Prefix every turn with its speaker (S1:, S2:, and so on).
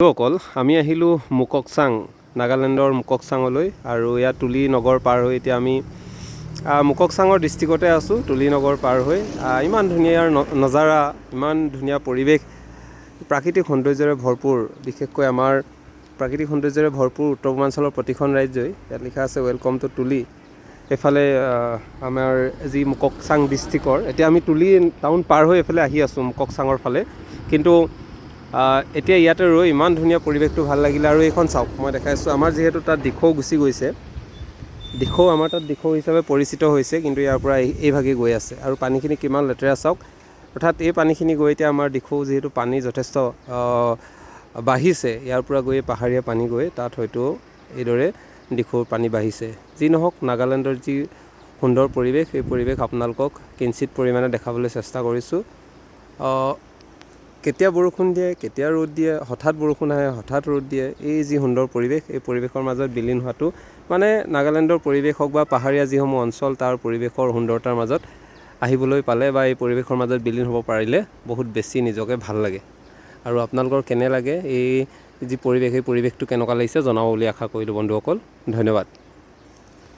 S1: অকল আমি আহিলোঁ মুককচাং, নাগালেণ্ডৰ মুককচাঙলৈ। আৰু ইয়াত তুলি নগৰ পাৰ হৈ এতিয়া আমি মুককচাঙৰ ডিষ্ট্ৰিক্টতে আছোঁ। তুলি নগৰ পাৰ হৈ ইমান ধুনীয়া নজাৰা, ইমান ধুনীয়া পৰিৱেশ, প্ৰাকৃতিক সৌন্দৰ্যৰে ভৰপূৰ। বিশেষকৈ আমাৰ প্ৰাকৃতিক সৌন্দৰ্যৰে ভৰপূৰ উত্তৰ পূৰ্বাঞ্চলৰ প্ৰতিখন ৰাজ্যই। ইয়াত লিখা আছে ৱেলকাম টু তুলি। এইফালে আমাৰ যি মুককচাং ডিষ্ট্ৰিক্টৰ, এতিয়া আমি তুলি টাউন পাৰ হৈ এইফালে আহি আছোঁ মুককচাঙৰ ফালে। কিন্তু এতিয়া ইয়াতে ৰৈ ইমান ধুনীয়া পৰিৱেশটো ভাল লাগিলে। আৰু এইখন চাওক, মই দেখাইছোঁ আমাৰ যিহেতু তাত দিখৌ গুচি গৈছে, দিখৌ আমাৰ তাত দিখৌ হিচাপে পৰিচিত হৈছে, কিন্তু ইয়াৰ পৰা এইভাগে গৈ আছে। আৰু পানীখিনি কিমান লেতেৰা চাওক, অৰ্থাৎ এই পানীখিনি গৈ এতিয়া আমাৰ দিখৌ যিহেতু পানী যথেষ্ট বাঢ়িছে, ইয়াৰ পৰা গৈ পাহাৰীয়া পানী গৈ তাত হয়তো এইদৰে দিখৌৰ পানী বাঢ়িছে। যি নহওক, নাগালেণ্ডৰ যি সুন্দৰ পৰিৱেশ, এই পৰিৱেশ আপোনালোকক কিঞ্চিত পৰিমাণে দেখাবলৈ চেষ্টা কৰিছোঁ। কেতিয়া বৰষুণ দিয়ে, কেতিয়া ৰ'দ দিয়ে, হঠাৎ বৰষুণ আহে, হঠাৎ ৰ'দ দিয়ে। এই যি সুন্দৰ পৰিৱেশ, এই পৰিৱেশৰ মাজত বিলীন হোৱাটো মানে নাগালেণ্ডৰ পৰিৱেশ হওক বা পাহাৰীয়া যিসমূহ অঞ্চল, তাৰ পৰিৱেশৰ সুন্দৰতাৰ মাজত আহিবলৈ পালে বা এই পৰিৱেশৰ মাজত বিলীন হ'ব পাৰিলে বহুত বেছি নিজকে ভাল লাগে। আৰু আপোনালোকৰ কেনে লাগে এই যি পৰিৱেশ, এই পৰিৱেশটো কেনেকুৱা লাগিছে জনাব বুলি আশা কৰিলোঁ বন্ধুসকল। ধন্যবাদ।